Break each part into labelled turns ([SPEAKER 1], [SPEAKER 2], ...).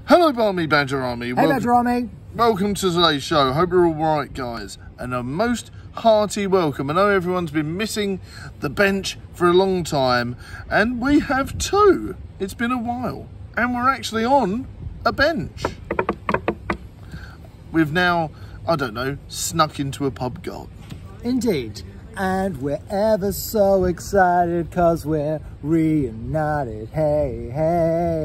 [SPEAKER 1] Hello, Barmy Badger Army.
[SPEAKER 2] Hey, Badger Army.
[SPEAKER 1] Welcome to today's show. Hope you're all right, guys. And a most hearty welcome. I know everyone's been missing the bench for a long time, and we have too. It's been a while. And we're actually on a bench. We've now, I don't know, snuck into a pub garden.
[SPEAKER 2] Indeed. And we're ever so excited because we're reunited. Hey, hey.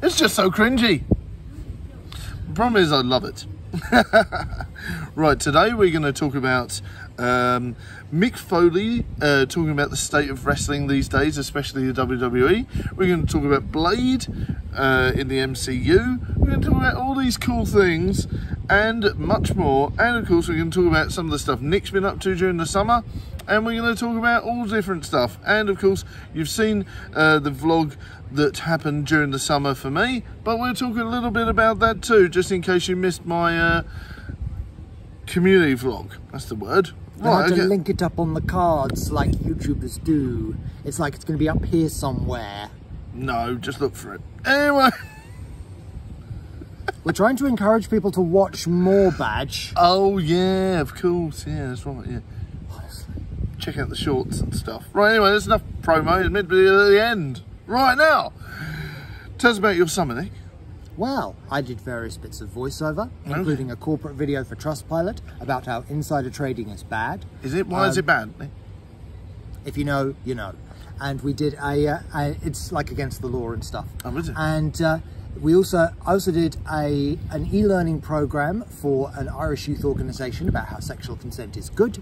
[SPEAKER 1] It's just so cringy. The problem is I love it. Right, today we're going to talk about Mick Foley talking about the state of wrestling these days, especially the WWE. We're going to talk about Blade in the MCU. We're going to talk about all these cool things and much more. And of course we're going to talk about some of the stuff Nick's been up to during the summer. And we're going to talk about all different stuff. And of course you've seen the vlog that happened during the summer for me. But we'll talk a little bit about that too, just in case you missed my community vlog. That's the word.
[SPEAKER 2] I had to link it up on the cards like YouTubers do. It's like it's going to be up here somewhere.
[SPEAKER 1] No, just look for it. Anyway.
[SPEAKER 2] We're trying to encourage people to watch more, Badge.
[SPEAKER 1] Oh, yeah, of course. Yeah, that's right, yeah.
[SPEAKER 2] Honestly.
[SPEAKER 1] Check out the shorts and stuff. Right, anyway, there's enough promo. It's meant to be at the end. Right now. Tell us about your summer, Nick.
[SPEAKER 2] Well, I did various bits of voiceover, including a corporate video for Trustpilot about how insider trading is bad.
[SPEAKER 1] Is it? Why is it bad, Nick?
[SPEAKER 2] If you know, you know. And we did it's like against the law and stuff.
[SPEAKER 1] Oh, is it?
[SPEAKER 2] And I also did an e-learning program for an Irish youth organisation about how sexual consent is good.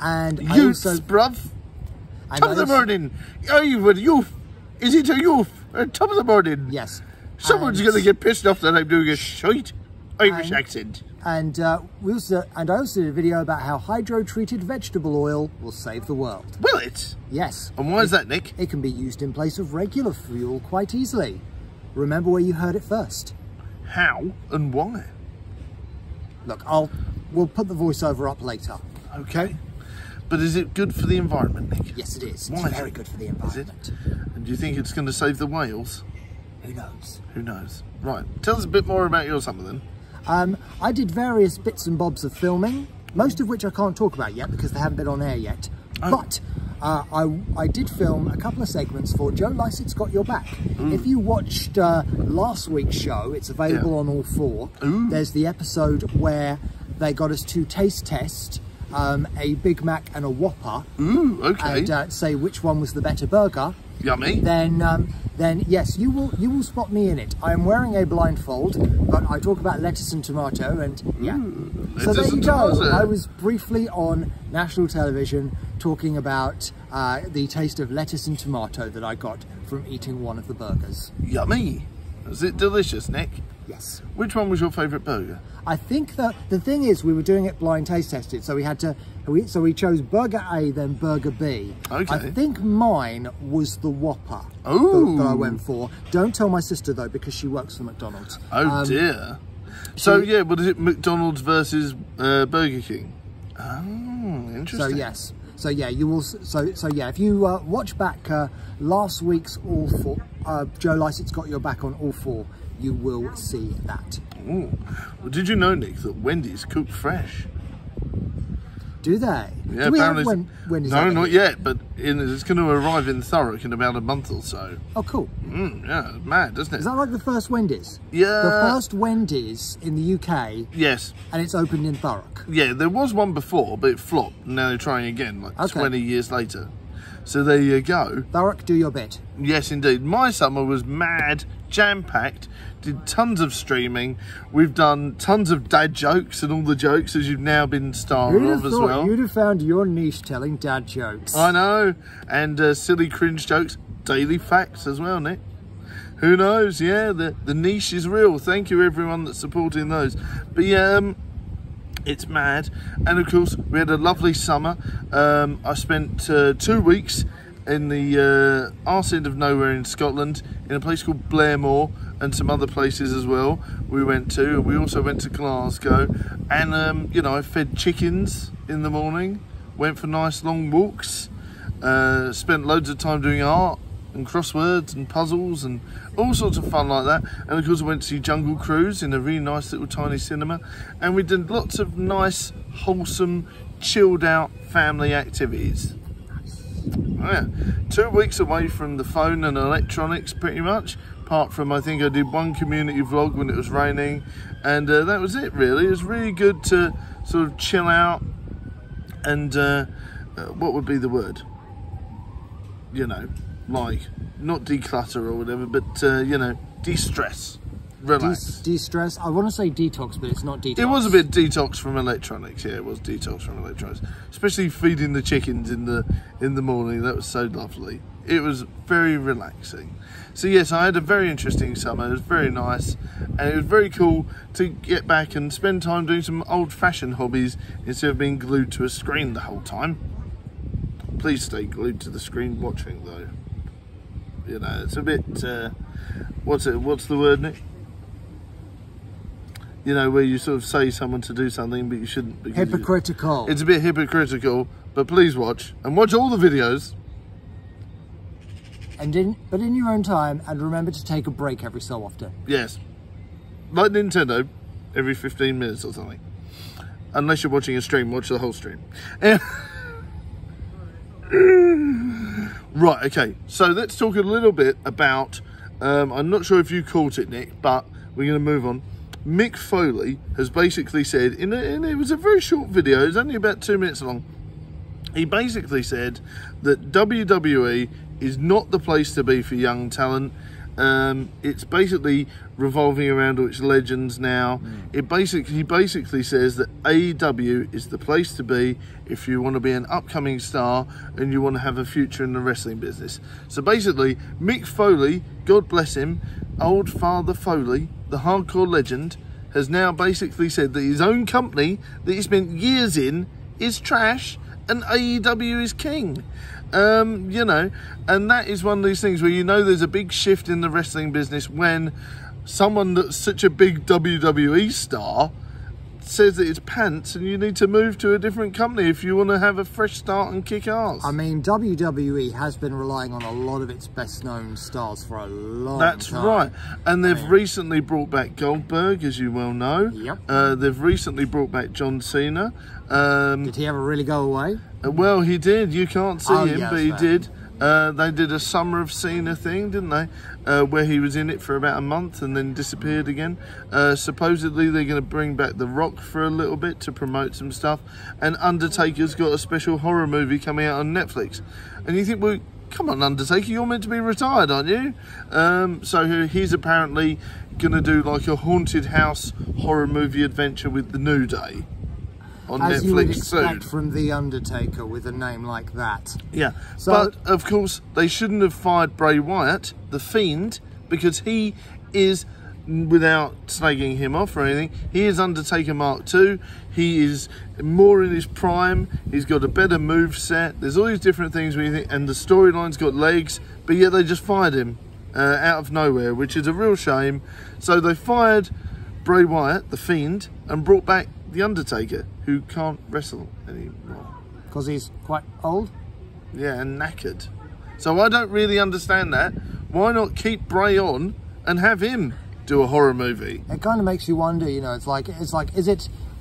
[SPEAKER 2] And
[SPEAKER 1] youths, bruv. Top of the morning. Are you a youth? Is it a youth? Top of the morning.
[SPEAKER 2] Yes.
[SPEAKER 1] Someone's going to get pissed off that I'm doing a shite Irish accent.
[SPEAKER 2] And I also did a video about how hydro-treated vegetable oil will save the world.
[SPEAKER 1] Will it?
[SPEAKER 2] Yes.
[SPEAKER 1] And why is that, Nick?
[SPEAKER 2] It can be used in place of regular fuel quite easily. Remember where you heard it first.
[SPEAKER 1] How and why?
[SPEAKER 2] Look, we'll put the voiceover up later.
[SPEAKER 1] Okay. But is it good for the environment, Nick?
[SPEAKER 2] Yes, it is.
[SPEAKER 1] Why?
[SPEAKER 2] It's very good for the environment.
[SPEAKER 1] Is it? And do you think it's going to save the whales?
[SPEAKER 2] Who knows? Who knows?
[SPEAKER 1] Right. Tell us a bit more about your summer then.
[SPEAKER 2] I did various bits and bobs of filming, most of which I can't talk about yet because they haven't been on air yet. Oh. But I did film a couple of segments for Joe Lycett's Got Your Back. If you watched last week's show, it's available on all four. There's the episode where they got us to taste test a Big Mac and a Whopper.
[SPEAKER 1] Okay.
[SPEAKER 2] And say which one was the better burger.
[SPEAKER 1] Yummy.
[SPEAKER 2] Then yes, you will spot me in it. I am wearing a blindfold, but I talk about lettuce and tomato, and yeah. So there you go. I was briefly on national television talking about the taste of lettuce and tomato that I got from eating one of the burgers.
[SPEAKER 1] Yummy. Was it delicious, Nick?
[SPEAKER 2] Yes.
[SPEAKER 1] Which one was your favourite burger?
[SPEAKER 2] I think that the thing is we were doing it blind taste tested, so we chose burger A, then burger B.
[SPEAKER 1] Okay.
[SPEAKER 2] I think mine was the Whopper that I went for. Don't tell my sister though, because she works for McDonald's.
[SPEAKER 1] Oh dear. So yeah, what is it? McDonald's versus Burger King. Oh, interesting.
[SPEAKER 2] So yes. So yeah, you will. So yeah, if you watch back last week's all four, Joe Lycett's Got Your Back on all four, you will see that.
[SPEAKER 1] Ooh. Well, did you know, Nick, that Wendy's cook fresh?
[SPEAKER 2] Do they?
[SPEAKER 1] Yeah,
[SPEAKER 2] do we have Wendy's?
[SPEAKER 1] No, not yet, but it's going to arrive in Thurrock in about a month or so.
[SPEAKER 2] Oh, cool.
[SPEAKER 1] Yeah, mad, isn't it?
[SPEAKER 2] Is that like the first Wendy's?
[SPEAKER 1] Yeah.
[SPEAKER 2] The first Wendy's in the UK?
[SPEAKER 1] Yes.
[SPEAKER 2] And it's opened in Thurrock?
[SPEAKER 1] Yeah, there was one before, but it flopped. And now they're trying again, like 20 years later. So there you go.
[SPEAKER 2] Thurrock, do your bit.
[SPEAKER 1] Yes, indeed. My summer was mad, jam-packed, did tons of streaming. We've done tons of dad jokes and all the jokes, as you've now been star of as well.
[SPEAKER 2] You'd have found your niche telling dad jokes.
[SPEAKER 1] I know. And silly cringe jokes, daily facts as well, Nick. Who knows? Yeah, the niche is real. Thank you, everyone that's supporting those. But yeah, it's mad. And of course we had a lovely summer. I spent 2 weeks in the arse end of nowhere in Scotland in a place called Blairmore, and some other places as well we went to. We also went to Glasgow, and you know, I fed chickens in the morning, went for nice long walks, spent loads of time doing art and crosswords and puzzles and all sorts of fun like that. And of course I went to see Jungle Cruise in a really nice little tiny cinema, and we did lots of nice, wholesome, chilled out family activities. Oh yeah, 2 weeks away from the phone and electronics pretty much, apart from I think I did one community vlog when it was raining, and that was it really. It was really good to sort of chill out and what would be the word? You know, like, not declutter or whatever, but, you know, de-stress, relax.
[SPEAKER 2] De-stress? I want to say detox, but it's not detox.
[SPEAKER 1] It was a bit detox from electronics, yeah, it was detox from electronics. Especially feeding the chickens in the morning, that was so lovely. It was very relaxing. So yes, I had a very interesting summer, it was very nice, and it was very cool to get back and spend time doing some old-fashioned hobbies instead of being glued to a screen the whole time. Please stay glued to the screen watching though. You know, it's a bit, what's the word, Nick? You know, where you sort of say someone to do something but you shouldn't.
[SPEAKER 2] Hypocritical.
[SPEAKER 1] It's a bit hypocritical, but please watch, and watch all the videos.
[SPEAKER 2] But in your own time, and remember to take a break every so often. Yes.
[SPEAKER 1] Like Nintendo, every 15 minutes or something. Unless you're watching a stream, watch the whole stream. Right, okay, so let's talk a little bit about, I'm not sure if you caught it, Nick, but we're going to move on. Mick Foley has basically said, it was a very short video, it was only about 2 minutes long, he basically said that WWE is not the place to be for young talent. It's basically revolving around all its legends now. He basically says that AEW is the place to be if you want to be an upcoming star and you want to have a future in the wrestling business. So basically, Mick Foley, God bless him, old Father Foley, the hardcore legend, has now basically said that his own company that he spent years in is trash and AEW is king. You know, and that is one of these things where you know there's a big shift in the wrestling business when someone that's such a big WWE star says that it's pants and you need to move to a different company if you want to have a fresh start and kick ass.
[SPEAKER 2] I mean, WWE has been relying on a lot of its best known stars for a long time.
[SPEAKER 1] That's right. And they've recently brought back Goldberg, as you well know.
[SPEAKER 2] Yep.
[SPEAKER 1] They've recently brought back John Cena.
[SPEAKER 2] Did he ever really go away?
[SPEAKER 1] Well, he did. You can't see him,
[SPEAKER 2] yeah,
[SPEAKER 1] but he did. They did a Summer of Cena thing, didn't they? Where he was in it for about a month and then disappeared again. Supposedly they're going to bring back The Rock for a little bit to promote some stuff. And Undertaker's got a special horror movie coming out on Netflix. And you think, well, come on, Undertaker, you're meant to be retired, aren't you? So he's apparently going to do like a haunted house horror movie adventure with The New Day on
[SPEAKER 2] As
[SPEAKER 1] Netflix
[SPEAKER 2] you would expect
[SPEAKER 1] soon.
[SPEAKER 2] from The Undertaker with a name like that.
[SPEAKER 1] Yeah,
[SPEAKER 2] so,
[SPEAKER 1] but of course they shouldn't have fired Bray Wyatt, the Fiend, because he is, without slagging him off or anything, he is Undertaker Mark II. He is more in his prime. He's got a better move set. There's all these different things where you think, and the storyline's got legs, but yet they just fired him out of nowhere, which is a real shame. So they fired Bray Wyatt, the Fiend, and brought back The Undertaker, who can't wrestle anymore.
[SPEAKER 2] Because he's quite old?
[SPEAKER 1] Yeah, and knackered. So I don't really understand that. Why not keep Bray on and have him do a horror movie?
[SPEAKER 2] It kind of makes you wonder, you know,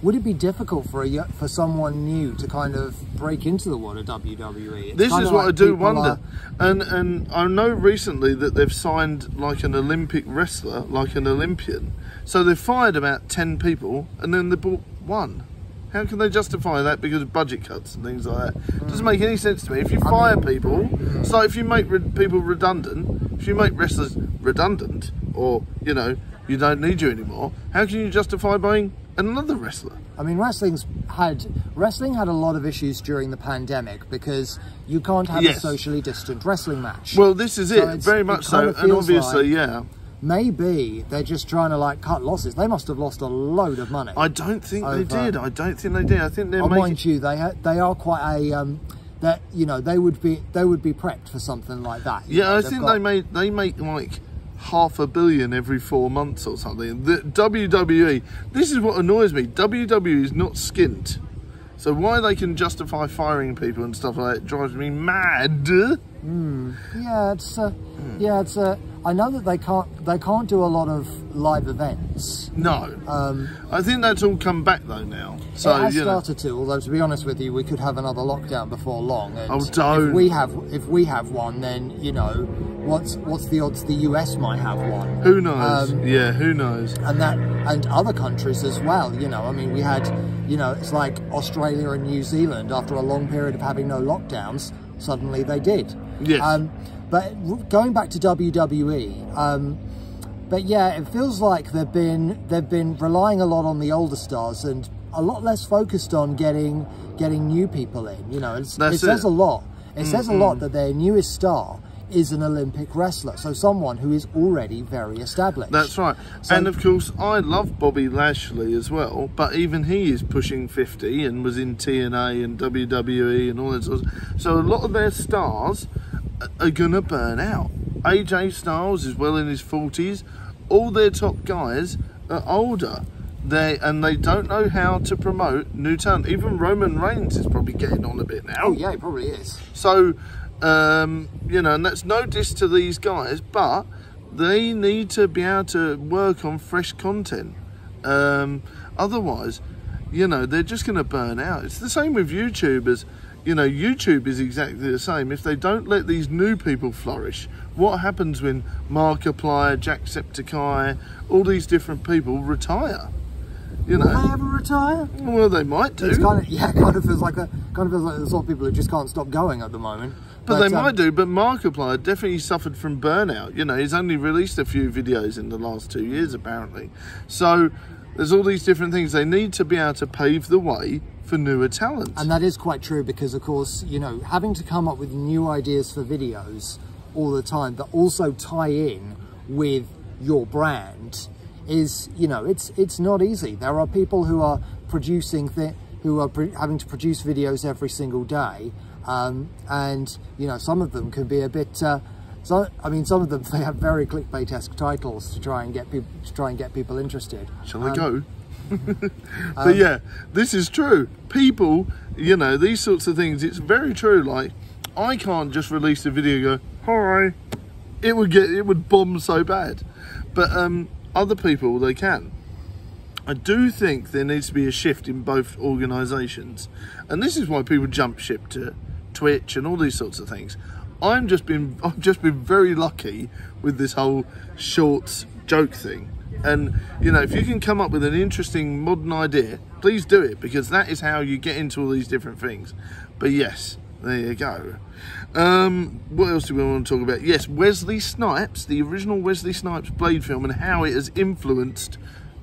[SPEAKER 2] would it be difficult for someone new to kind of break into the world of WWE?
[SPEAKER 1] This is what I do wonder. And I know recently that they've signed like an Olympic wrestler, like an Olympian. So they've fired about 10 people and then they brought one. How can they justify that because of budget cuts and things like that? It doesn't make any sense to me. If you fire people, it's like if you make people redundant, if you make wrestlers redundant, or, you know, you don't need you anymore, how can you justify buying another wrestler?
[SPEAKER 2] I mean, wrestling had a lot of issues during the pandemic because you can't have a socially distant wrestling match.
[SPEAKER 1] Well, this is it, very much so, and obviously, yeah.
[SPEAKER 2] Maybe they're just trying to like cut losses. They must have lost a load of money.
[SPEAKER 1] I don't think they did. I don't think they did. I think they're making...
[SPEAKER 2] Mind you, they are quite a that, you know, they would be prepped for something like that.
[SPEAKER 1] Yeah, I think they make like $500 million every 4 months or something. The WWE, this is what annoys me. WWE is not skint. So why they can justify firing people and stuff like that drives me mad.
[SPEAKER 2] Yeah, it's I know that they can't do a lot of live events.
[SPEAKER 1] No. I think that's all come back though now. So
[SPEAKER 2] it has started to, although to be honest with you, we could have another lockdown before long. And
[SPEAKER 1] oh, don't.
[SPEAKER 2] If we have one, then you know what's the odds the US might have one?
[SPEAKER 1] Who knows? Yeah, who knows?
[SPEAKER 2] And other countries as well. You know, I mean, we had, you know, it's like Australia and New Zealand after a long period of having no lockdowns, suddenly they did.
[SPEAKER 1] Yes.
[SPEAKER 2] But going back to WWE, but yeah, it feels like they've been relying a lot on the older stars and a lot less focused on getting new people in. You know, it says a lot. It says a lot that their newest star is an Olympic wrestler, so someone who is already very established.
[SPEAKER 1] That's right. So, and of course, I love Bobby Lashley as well, but even he is pushing 50 and was in TNA and WWE and all that sort of stuff. So a lot of their stars are gonna burn out. AJ Styles is well in his 40s. All their top guys are older. They don't know how to promote new talent. Even Roman Reigns is probably getting on a bit now.
[SPEAKER 2] Oh yeah, he probably is.
[SPEAKER 1] So you know, and that's no diss to these guys, but they need to be able to work on fresh content. Otherwise, you know, they're just going to burn out. It's the same with YouTubers. You know, YouTube is exactly the same. If they don't let these new people flourish, what happens when Markiplier, Jacksepticeye, all these different people retire? You know,
[SPEAKER 2] will they ever retire?
[SPEAKER 1] Well, they might do.
[SPEAKER 2] It's kind of feels like the sort of people who just can't stop going at the moment.
[SPEAKER 1] But they might do. But Markiplier definitely suffered from burnout. You know, he's only released a few videos in the last 2 years, apparently. So there's all these different things. They need to be able to pave the way for newer talent.
[SPEAKER 2] And that is quite true because, of course, you know, having to come up with new ideas for videos all the time that also tie in with your brand is, you know, it's not easy. There are people who are producing having to produce videos every single day, and you know, some of them can be a bit. I mean, some of them they have very clickbait-esque titles to try and get people interested.
[SPEAKER 1] Shall I go? But yeah, this is true. People, you know, these sorts of things. It's very true. Like, I can't just release a video and go, hi. It would bomb so bad. But other people, they can. I do think there needs to be a shift in both organisations, and this is why people jump ship to Twitch and all these sorts of things. I've just been very lucky with this whole shorts joke thing, and you know, if you can come up with an interesting modern idea, please do it, because that is how you get into all these different things. But yes, there you go. What else do we want to talk about? Yes, Wesley Snipes, the original Wesley Snipes Blade film, and how it has influenced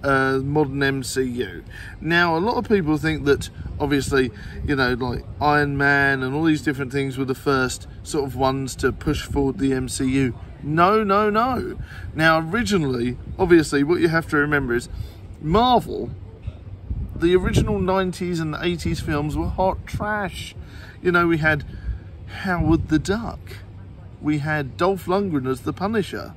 [SPEAKER 1] modern MCU. Now, a lot of people think that, obviously, you know, like Iron Man and all these different things were the first sort of ones to push forward the MCU. No, no, no. Now, originally, obviously, what you have to remember is Marvel, the original 90s and 80s films were hot trash. You know, we had Howard the Duck. We had Dolph Lundgren as the Punisher.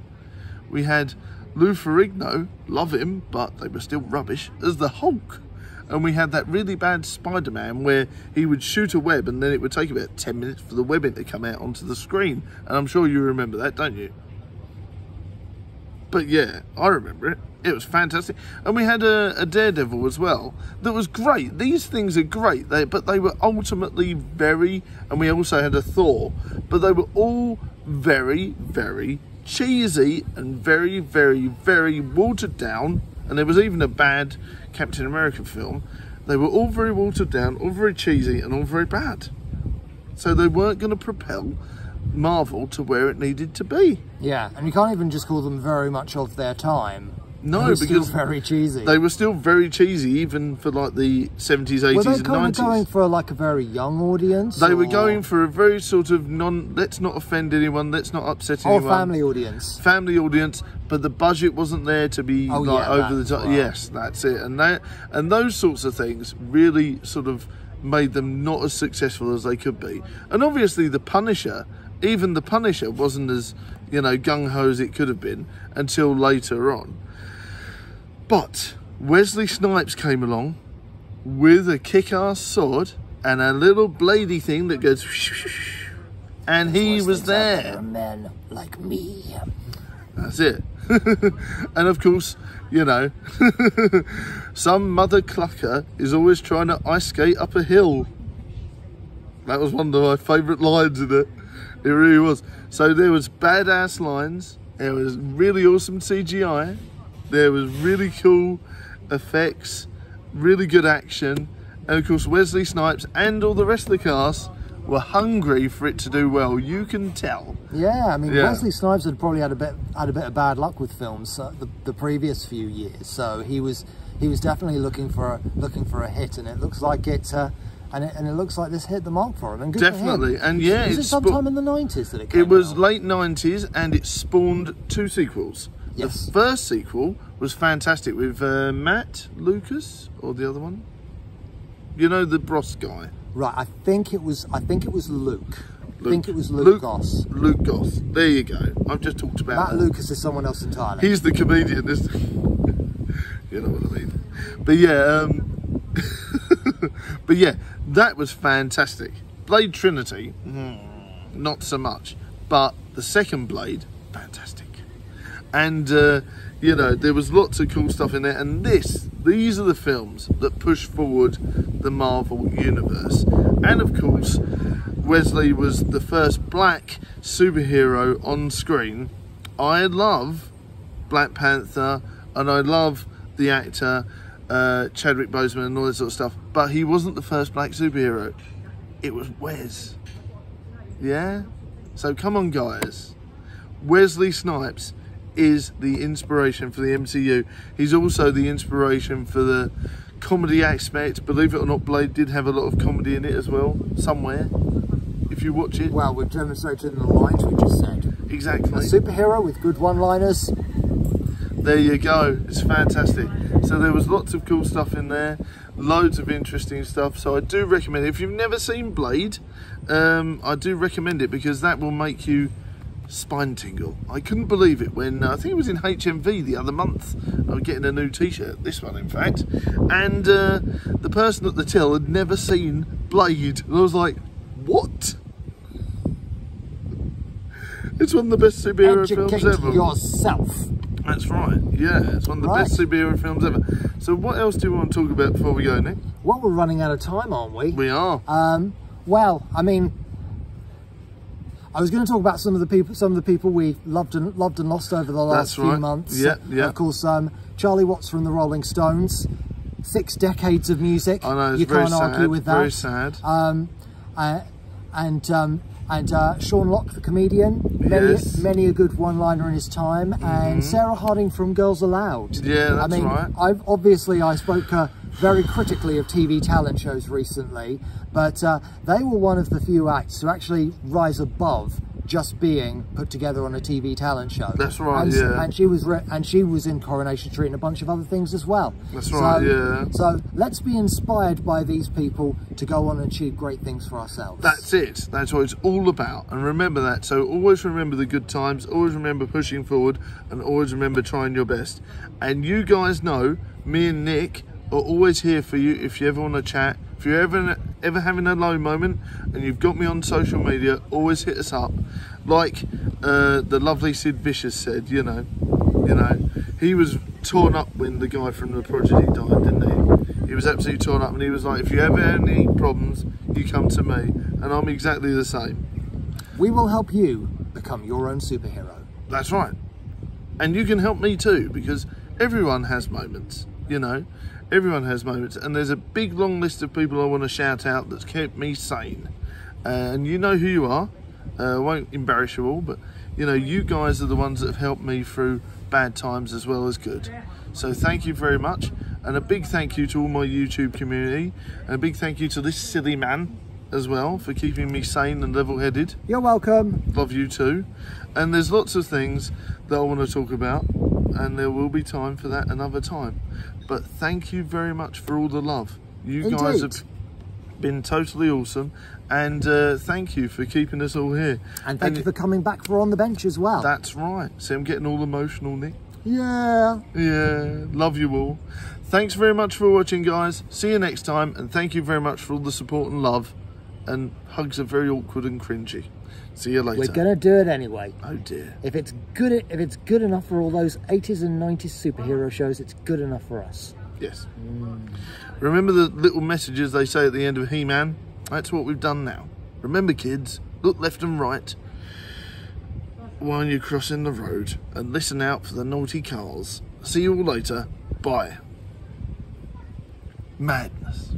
[SPEAKER 1] We had Lou Ferrigno, love him, but they were still rubbish, as the Hulk. And we had that really bad Spider-Man where he would shoot a web and then it would take about 10 minutes for the webbing to come out onto the screen. And I'm sure you remember that, don't you? But yeah, I remember it. It was fantastic. And we had a Daredevil as well that was great. These things are great, but they were ultimately very... And we also had a Thor, but they were all very, very cheesy and very, very, very watered down. And there was even a bad Captain America film. They were all very watered down, all very cheesy, and all very bad. So they weren't going to propel Marvel to where it needed to be.
[SPEAKER 2] Yeah, and you can't even just call them very much of their time.
[SPEAKER 1] No, because
[SPEAKER 2] still very cheesy.
[SPEAKER 1] They were still very cheesy, even for like the 70s, 80s,
[SPEAKER 2] were they
[SPEAKER 1] and
[SPEAKER 2] kind
[SPEAKER 1] 90s.
[SPEAKER 2] Of going for like a very young audience?
[SPEAKER 1] They were going for a very sort of let's not offend anyone, let's not upset anyone.
[SPEAKER 2] Family audience.
[SPEAKER 1] Family audience, but the budget wasn't there to be over the top. Right. Yes, that's it. And those sorts of things really sort of made them not as successful as they could be. And obviously the Punisher, even the Punisher wasn't as, you know, gung-ho as it could have been until later on. But Wesley Snipes came along, with a kick-ass sword and a little bladey thing that goes, and he was there.
[SPEAKER 2] Men like me.
[SPEAKER 1] That's it. And of course, you know, some mother clucker is always trying to ice skate up a hill. That was one of my favourite lines in it. It really was. So there was badass lines. There was really awesome CGI. There was really cool effects, really good action. And of course, Wesley Snipes and all the rest of the cast were hungry for it to do well. You can tell.
[SPEAKER 2] Yeah, I mean, Wesley Snipes had probably had a bit of bad luck with films the previous few years. So he was definitely looking for a hit, and it looks like it. And it looks like this hit the mark for him. And good
[SPEAKER 1] definitely,
[SPEAKER 2] for him.
[SPEAKER 1] and yeah,
[SPEAKER 2] was it sometime in the 90s that it came out?
[SPEAKER 1] It was late 90s, and it spawned 2 sequels.
[SPEAKER 2] Yes.
[SPEAKER 1] The first sequel was fantastic with Matt Lucas, or the other one. You know, the Bros guy.
[SPEAKER 2] Right, I think it was Luke. I think it was
[SPEAKER 1] Luke
[SPEAKER 2] Goss.
[SPEAKER 1] Luke Goss. There you go. I've just talked about
[SPEAKER 2] Matt Lucas is someone else entirely.
[SPEAKER 1] He's the comedian. You know what I mean. But yeah, but yeah, that was fantastic. Blade Trinity, not so much. But the second Blade, fantastic. And you know, there was lots of cool stuff in there. And these are the films that push forward the Marvel universe. And of course, Wesley was the first black superhero on screen. I love Black Panther, and I love the actor Chadwick Boseman and all that sort of stuff, but he wasn't the first black superhero. It was Wes. Yeah? So come on, guys. Wesley Snipes is the inspiration for the MCU. He's also the inspiration for the comedy aspect. Believe it or not, Blade did have a lot of comedy in it as well, somewhere, if you watch it.
[SPEAKER 2] Well, we've demonstrated in the lines we just said.
[SPEAKER 1] Exactly.
[SPEAKER 2] A superhero with good one-liners.
[SPEAKER 1] There you go. It's fantastic. So there was lots of cool stuff in there, loads of interesting stuff. So I do recommend it. If you've never seen Blade, I do recommend it, because that will make you spine tingle. I couldn't believe it when I think it was in HMV the other month. I was getting a new t-shirt, this one in fact, and the person at the till had never seen Blade, and I was like, what? It's one of the best superhero films ever.
[SPEAKER 2] Yourself.
[SPEAKER 1] That's right, yeah, it's one of the best superhero films ever. So what else do you want to talk about before we go, Nick?
[SPEAKER 2] Well, we're running out of time, aren't we?
[SPEAKER 1] We are.
[SPEAKER 2] Well, I mean, I was going to talk about some of the people we loved and lost over the last few months.
[SPEAKER 1] Yeah, yeah.
[SPEAKER 2] Of course, Charlie Watts from the Rolling Stones, 6 decades of music.
[SPEAKER 1] I know, it's
[SPEAKER 2] you
[SPEAKER 1] very
[SPEAKER 2] can't argue with that.
[SPEAKER 1] Very sad.
[SPEAKER 2] And Sean Locke, the comedian, many a good one-liner in his time, and Sarah Harding from Girls Aloud.
[SPEAKER 1] Yeah, that's right.
[SPEAKER 2] I spoke very critically of TV talent shows recently, but they were one of the few acts to actually rise above just being put together on a TV talent show.
[SPEAKER 1] That's right,
[SPEAKER 2] and she was in Coronation Street and a bunch of other things as well.
[SPEAKER 1] That's right, yeah.
[SPEAKER 2] So let's be inspired by these people to go on and achieve great things for ourselves.
[SPEAKER 1] That's it. That's what it's all about. And remember that. So always remember the good times, always remember pushing forward, and always remember trying your best. And you guys know, me and Nick are always here for you if you ever want to chat. If you're ever having a low moment and you've got me on social media, always hit us up. Like the lovely Sid Vicious said, you know, he was torn up when the guy from The Prodigy died, didn't he? He was absolutely torn up, and he was like, if you ever have any problems, you come to me. And I'm exactly the same.
[SPEAKER 2] We will help you become your own superhero.
[SPEAKER 1] That's right. And you can help me too, because everyone has moments, you know. Everyone has moments, and there's a big long list of people I want to shout out that's kept me sane. And you know who you are. I won't embarrass you all, but you know, you guys are the ones that have helped me through bad times as well as good. So thank you very much, and a big thank you to all my YouTube community, and a big thank you to this silly man as well for keeping me sane and level-headed.
[SPEAKER 2] You're welcome.
[SPEAKER 1] Love you too. And there's lots of things that I want to talk about, and there will be time for that another time. But thank you very much for all the love. You guys have been totally awesome, and thank you for keeping us all here.
[SPEAKER 2] And thank you for coming back for On the Bench as well.
[SPEAKER 1] That's right. See, I'm getting all emotional, Nick.
[SPEAKER 2] Yeah.
[SPEAKER 1] Yeah, love you all. Thanks very much for watching, guys. See you next time, and thank you very much for all the support and love. And hugs are very awkward and cringy. See you later.
[SPEAKER 2] We're gonna do it anyway.
[SPEAKER 1] Oh dear.
[SPEAKER 2] If it's good enough for all those 80s and 90s superhero shows, it's good enough for us.
[SPEAKER 1] Yes. Remember the little messages they say at the end of He-Man? That's what we've done now. Remember, kids, look left and right while you're crossing the road, and listen out for the naughty cars. See you all later. Bye. Madness.